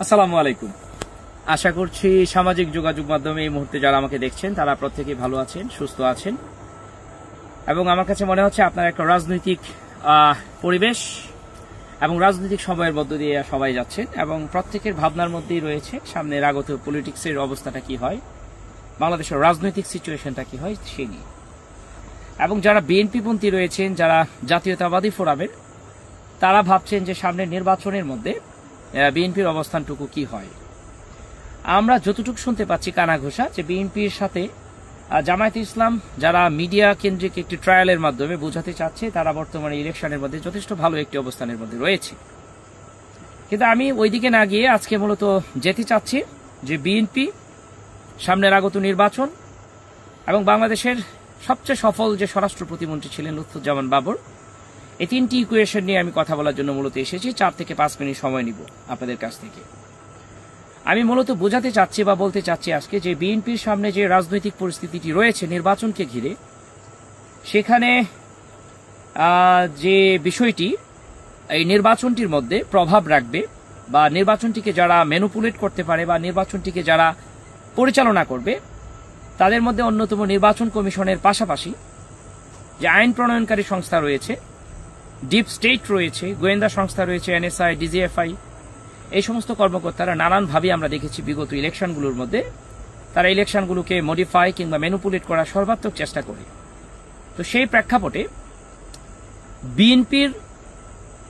আসসালামু আলাইকুম। আশা করছি সামাজিক যোগাযোগ মাধ্যমে এই মুহূর্তে যারা আমাকে দেখছেন তারা প্রত্যেকেই ভালো আছেন, সুস্থ আছেন এবং আমার কাছে মনে হচ্ছে আপনার একটা রাজনৈতিক পরিবেশ এবং রাজনৈতিক সময়ের মধ্য দিয়ে সবাই যাচ্ছেন এবং প্রত্যেকের ভাবনার মধ্যেই রয়েছে সামনের আগত পলিটিক্সের অবস্থাটা কি হয়, বাংলাদেশের রাজনৈতিক সিচুয়েশনটা কি হয় সেই নিয়ে। এবং যারা বিএনপিপন্থী রয়েছেন, যারা জাতীয়তাবাদী ফোরামের, তারা ভাবছেন যে সামনের নির্বাচনের মধ্যে বিএনপির অবস্থানটুকু কি হয়। আমরা যতটুকু শুনতে পাচ্ছি কানাঘোষা যে বিএনপির সাথে জামায়াতে ইসলাম যারা মিডিয়া কেন্দ্রিক একটি ট্রায়ালের মাধ্যমে বোঝাতে চাচ্ছে তারা বর্তমানে ইলেকশনের মধ্যে যথেষ্ট ভালো একটি অবস্থানের মধ্যে রয়েছে। কিন্তু আমি ওইদিকে না গিয়ে আজকে মূলত যেতে চাচ্ছি যে বিএনপি সামনের আগত নির্বাচন এবং বাংলাদেশের সবচেয়ে সফল যে স্বরাষ্ট্র প্রতিমন্ত্রী ছিলেন লুৎফুজ্জামান বাবর, এই তিনটি ইকুয়েশন নিয়ে আমি কথা বলার জন্য মূলত এসেছি। 4 থেকে 5 মিনিট সময় নিব আপনাদের কাছ থেকে। আমি মূলত বোঝাতে চাচ্ছি বা বলতে চাচ্ছি আজকে যে বিএনপির সামনে যে রাজনৈতিক পরিস্থিতিটি রয়েছে নির্বাচনকে ঘিরে, সেখানে যে বিষয়টি এই নির্বাচনটির মধ্যে প্রভাব রাখবে বা নির্বাচনটিকে যারা ম্যানিপুলেট করতে পারে বা নির্বাচনটিকে যারা পরিচালনা করবে, তাদের মধ্যে অন্যতম নির্বাচন কমিশনের পাশাপাশি যে আইন প্রণয়নকারী সংস্থা রয়েছে, ডিপ স্টেট রয়েছে, গোয়েন্দা সংস্থা রয়েছে, এনএসআই, ডিজিএফআই, এই সমস্ত কর্মকর্তারা নানানভাবে আমরা দেখেছি বিগত ইলেকশনগুলোর মধ্যে তারা ইলেকশনগুলোকে মডিফাই কিংবা ম্যানিপুলেট করার সর্বাত্মক চেষ্টা করে। তো সেই প্রেক্ষাপটে বিএনপির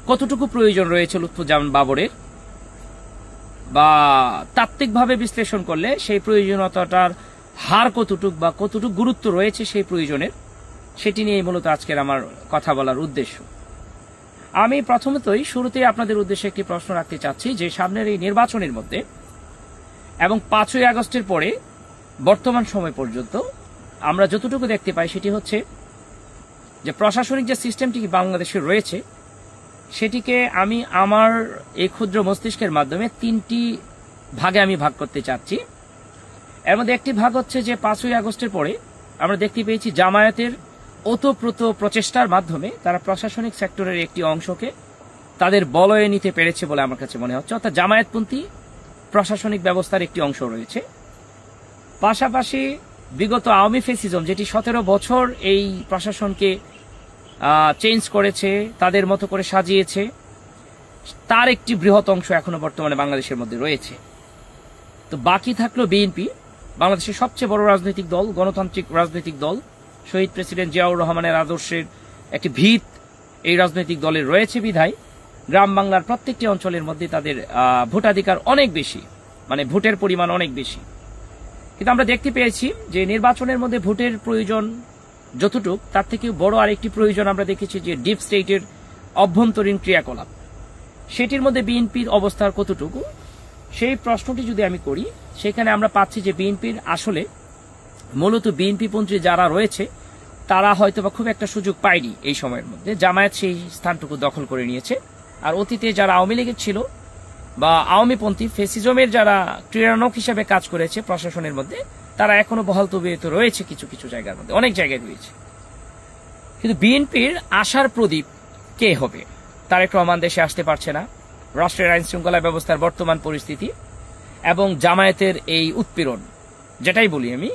কতটুকু প্রয়োজন রয়েছে লুৎফুজ্জামান বাবরের, বা তাত্ত্বিকভাবে বিশ্লেষণ করলে সেই প্রয়োজনীয়তাটার হার কতটুকু বা কতটুকু গুরুত্ব রয়েছে সেই প্রয়োজনের, সেটি নিয়ে মূলত আজকের আমার কথা বলার উদ্দেশ্য। আমি প্রথমতই শুরুতেই আপনাদের উদ্দেশ্যে একটি প্রশ্ন রাখতে চাচ্ছি যে সামনের এই নির্বাচনের মধ্যে এবং 5ই আগস্টের পরে বর্তমান সময় পর্যন্ত আমরা যতটুকু দেখতে পাই সেটি হচ্ছে যে প্রশাসনিক যে সিস্টেমটি বাংলাদেশে রয়েছে সেটিকে আমি আমার এই ক্ষুদ্র মস্তিষ্কের মাধ্যমে 3টি ভাগে আমি ভাগ করতে চাচ্ছি। এর মধ্যে একটি ভাগ হচ্ছে যে 5ই আগস্টের পরে আমরা দেখতে পেয়েছি জামায়াতের ওতপ্রোত প্রচেষ্টার মাধ্যমে তারা প্রশাসনিক সেক্টরের একটি অংশকে তাদের বলয়ে নিতে পেরেছে বলে আমার কাছে মনে হচ্ছে, অর্থাৎ জামায়াতপন্থী প্রশাসনিক ব্যবস্থার একটি অংশ রয়েছে। পাশাপাশি বিগত আওয়ামী ফেসিজম যেটি 17 বছর এই প্রশাসনকে চেঞ্জ করেছে, তাদের মতো করে সাজিয়েছে, তার একটি বৃহৎ অংশ এখনো বর্তমানে বাংলাদেশের মধ্যে রয়েছে। তো বাকি থাকলো বিএনপি, বাংলাদেশের সবচেয়ে বড় রাজনৈতিক দল, গণতান্ত্রিক রাজনৈতিক দল, শহীদ প্রেসিডেন্ট জিয়াউর রহমানের আদর্শের একটি ভিত এই রাজনৈতিক দলের রয়েছে বিধায় গ্রাম বাংলার প্রত্যেকটি অঞ্চলের মধ্যে তাদের ভোটাধিকার অনেক বেশি, মানে ভোটের পরিমাণ অনেক বেশি। কিন্তু আমরা দেখতে পেয়েছি যে নির্বাচনের মধ্যে ভোটের প্রয়োজন যতটুক, তার থেকে বড় আরেকটি প্রয়োজন আমরা দেখেছি যে ডিপ স্টেটের অভ্যন্তরীণ ক্রিয়াকলাপ, সেটির মধ্যে বিএনপির অবস্থার কতটুকু, সেই প্রশ্নটি যদি আমি করি সেখানে আমরা পাচ্ছি যে বিএনপির আসলে মূলত বিএনপিপন্থী যারা রয়েছে তারা হয়তোবা খুব একটা সুযোগ পায়নি এই সময়ের মধ্যে। জামায়াত সেই স্থানটুকু দখল করে নিয়েছে, আর অতীতে যারা আওয়ামী লীগের ছিল বা আওয়ামীপন্থী ফেসিজমের যারা ক্রীড়ানক হিসেবে কাজ করেছে প্রশাসনের মধ্যে, তারা এখনো বহাল তবিয়ত রয়েছে কিছু কিছু জায়গার মধ্যে, অনেক জায়গায় রয়েছে। কিন্তু বিএনপির আশার প্রদীপ কে হবে? তারেক রহমান দেশে আসতে পারছে না, রাষ্ট্রের আইন শৃঙ্খলা ব্যবস্থার বর্তমান পরিস্থিতি এবং জামায়াতের এই উৎপীড়ন যেটাই বলি আমি,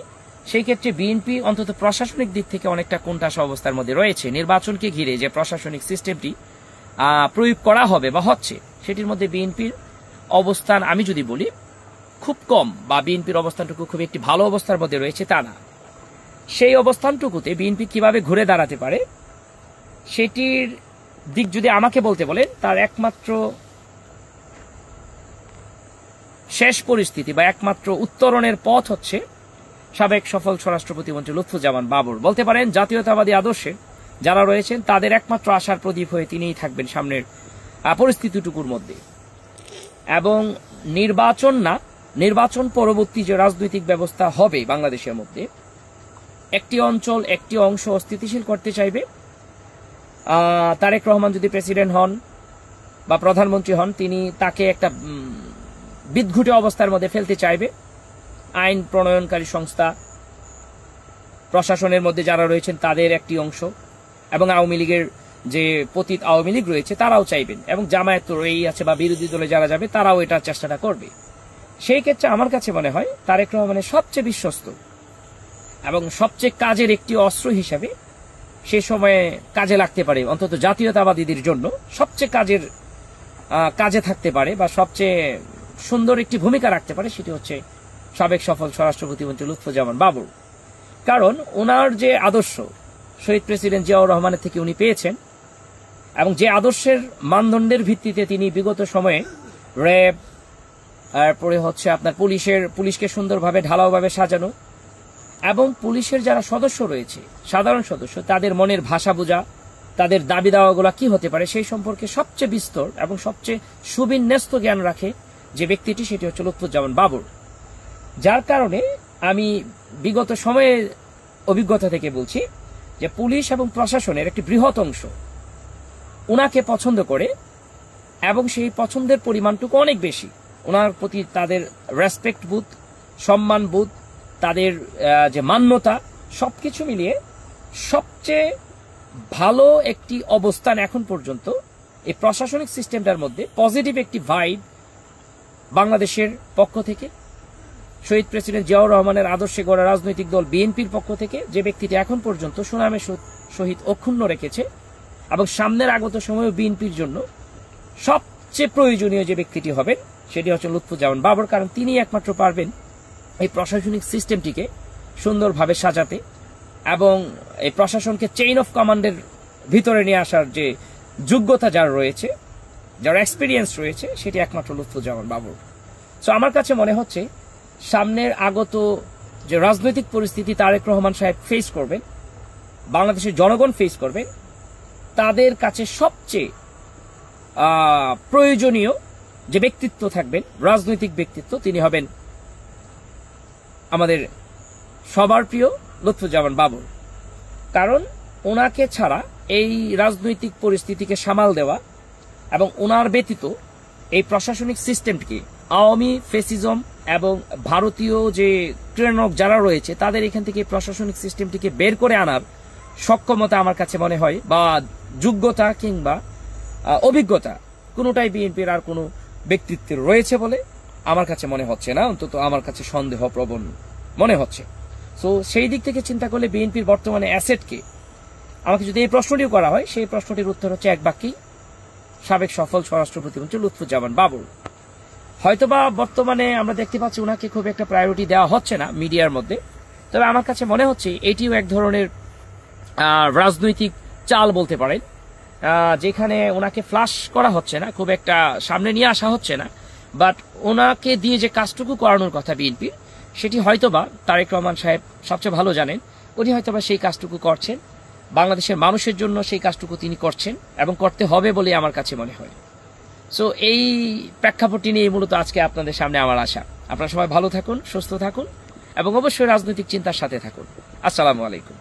সেই ক্ষেত্রে বিএনপি অন্তত প্রশাসনিক দিক থেকে অনেকটা কোণঠাসা অবস্থার মধ্যে রয়েছে। নির্বাচনকে ঘিরে যে প্রশাসনিক সিস্টেমটি প্রয়োগ করা হবে বা হচ্ছে, সেটির মধ্যে বিএনপির অবস্থান আমি যদি বলি খুব কম, বা বিএনপির অবস্থানটুকু খুব একটি ভালো অবস্থার মধ্যে রয়েছে তা না। সেই অবস্থানটুকুতে বিএনপি কিভাবে ঘুরে দাঁড়াতে পারে সেটির দিক যদি আমাকে বলতে বলেন, তার একমাত্র শেষ পরিস্থিতি বা একমাত্র উত্তরণের পথ হচ্ছে সাবেক সফল স্বরাষ্ট্র প্রতিমন্ত্রী লুৎফুজ্জামান বাবর। বলতে পারেন জাতীয়তাবাদী আদর্শে যারা রয়েছেন তাদের একমাত্র আশার প্রদীপ হয়ে তিনিই থাকবেন সামনের পরিস্থিতিটুকুর মধ্যে। এবং নির্বাচন না, নির্বাচন পরবর্তী যে রাজনৈতিক ব্যবস্থা হবে বাংলাদেশের মধ্যে, একটি অঞ্চল একটি অংশ স্থিতিশীল করতে চাইবে। তারেক রহমান যদি প্রেসিডেন্ট হন বা প্রধানমন্ত্রী হন, তিনি তাকে একটা বিদঘুটে অবস্থার মধ্যে ফেলতে চাইবে। আইন প্রণয়নকারী সংস্থা, প্রশাসনের মধ্যে যারা রয়েছেন তাদের একটি অংশ এবং আওয়ামী লীগের যে পতিত আওয়ামী লীগ রয়েছে তারাও চাইবেন, এবং জামায়াত তো রয়েই আছে বা বিরোধী দলে যারা যাবে তারাও এটার চেষ্টাটা করবে। সেই ক্ষেত্রে আমার কাছে মনে হয় তারেক রহমানের সবচেয়ে বিশ্বস্ত এবং সবচেয়ে কাজের একটি অস্ত্র হিসাবে সে সময়ে কাজে লাগতে পারে, অন্তত জাতীয়তাবাদীদের জন্য সবচেয়ে কাজে থাকতে পারে বা সবচেয়ে সুন্দর একটি ভূমিকা রাখতে পারে, সেটি হচ্ছে সাবেক সফল স্বরাষ্ট্র প্রতিমন্ত্রী লুৎফুজ্জামান বাবর। কারণ ওনার যে আদর্শ শহীদ প্রেসিডেন্ট জিয়াউর রহমানের থেকে উনি পেয়েছেন, এবং যে আদর্শের মানদণ্ডের ভিত্তিতে তিনি বিগত সময়ে র্যাব, তারপরে হচ্ছে আপনার পুলিশকে সুন্দরভাবে ঢালাওভাবে সাজানো, এবং পুলিশের যারা সদস্য রয়েছে সাধারণ সদস্য তাদের মনের ভাষা বোঝা, তাদের দাবি দাওয়াগুলো কি হতে পারে সেই সম্পর্কে সবচেয়ে বিস্তর এবং সবচেয়ে সুবিন্যস্ত জ্ঞান রাখে যে ব্যক্তিটি, সেটি হচ্ছে লুৎফুজ্জামান বাবর। যার কারণে আমি বিগত সময়ে অভিজ্ঞতা থেকে বলছি যে পুলিশ এবং প্রশাসনের একটি বৃহৎ অংশ ওনাকে পছন্দ করে, এবং সেই পছন্দের পরিমাণটুকু অনেক বেশি। ওনার প্রতি তাদের রেসপেক্ট বোধ, সম্মান বোধ, তাদের যে মান্যতা, সবকিছু মিলিয়ে সবচেয়ে ভালো একটি অবস্থান এখন পর্যন্ত এই প্রশাসনিক সিস্টেমটার মধ্যে পজিটিভ একটি ভাইব বাংলাদেশের পক্ষ থেকে, শহীদ প্রেসিডেন্ট জিয়াউর রহমানের আদর্শে গড়া রাজনৈতিক দল বিএনপির পক্ষ থেকে যে ব্যক্তিটি এখন পর্যন্ত সুনামের সহিত অক্ষুণ্ণ রেখেছে, এবং সামনের আগত সময়ে বিএনপির জন্য সবচেয়ে প্রয়োজনীয় যে ব্যক্তিটি হবেন সেটি হচ্ছে লুৎফুজ্জামান বাবর। কারণ তিনি একমাত্র পারবেন এই প্রশাসনিক সিস্টেমটিকে সুন্দরভাবে সাজাতে এবং এই প্রশাসনকে চেইন অফ কমান্ডের ভিতরে নিয়ে আসার যে যোগ্যতা যার রয়েছে, যার এক্সপিরিয়েন্স রয়েছে, সেটি একমাত্র লুৎফুজ্জামান বাবর। সো আমার কাছে মনে হচ্ছে সামনের আগত যে রাজনৈতিক পরিস্থিতি তারেক রহমান সাহেব ফেস করবেন, বাংলাদেশের জনগণ ফেস করবেন, তাদের কাছে সবচেয়ে প্রয়োজনীয় যে ব্যক্তিত্ব থাকবেন, রাজনৈতিক ব্যক্তিত্ব, তিনি হবেন আমাদের সবার প্রিয় লুৎফুজ্জামান বাবর। কারণ ওনাকে ছাড়া এই রাজনৈতিক পরিস্থিতিকে সামাল দেওয়া এবং ওনার ব্যতীত এই প্রশাসনিক সিস্টেমটিকে আওয়ামী ফেসিজম এবং ভারতীয় যে ক্রীড়নক যারা রয়েছে তাদের এখান থেকে প্রশাসনিক সিস্টেমটিকে বের করে আনার সক্ষমতা আমার কাছে মনে হয়, বা যোগ্যতা কিংবা অভিজ্ঞতা কোনোটাই বিএনপির আর কোনো ব্যক্তিত্বের রয়েছে বলে আমার কাছে মনে হচ্ছে না, অন্তত আমার কাছে সন্দেহপ্রবণ মনে হচ্ছে। সো সেই দিক থেকে চিন্তা করলে বিএনপির বর্তমানে অ্যাসেটকে আমাকে যদি এই প্রশ্নটিও করা হয়, সেই প্রশ্নটির উত্তর হচ্ছে এক বাক্যেই সাবেক সফল স্বরাষ্ট্র প্রতিমন্ত্রী লুৎফুজ্জামান বাবর। হয়তোবা বর্তমানে আমরা দেখতে পাচ্ছি ওনাকে খুব একটা প্রায়োরিটি দেওয়া হচ্ছে না মিডিয়ার মধ্যে, তবে আমার কাছে মনে হচ্ছে এটিও এক ধরনের রাজনৈতিক চাল বলতে পারেন, যেখানে ওনাকে ফ্লাশ করা হচ্ছে না, খুব একটা সামনে নিয়ে আসা হচ্ছে না, বাট ওনাকে দিয়ে যে কাজটুকু করানোর কথা বিএনপির, সেটি হয়তোবা তারেক রহমান সাহেব সবচেয়ে ভালো জানেন, উনি হয়তোবা সেই কাজটুকু করছেন, বাংলাদেশের মানুষের জন্য সেই কাজটুকু তিনি করছেন এবং করতে হবে বলে আমার কাছে মনে হয়। সো এই প্রেক্ষাপটটি নিয়ে মূলত আজকে আপনাদের সামনে আমার আশা। আপনারা সবাই ভালো থাকুন, সুস্থ থাকুন এবং অবশ্যই রাজনৈতিক চিন্তার সাথে থাকুন। আসসালামু আলাইকুম।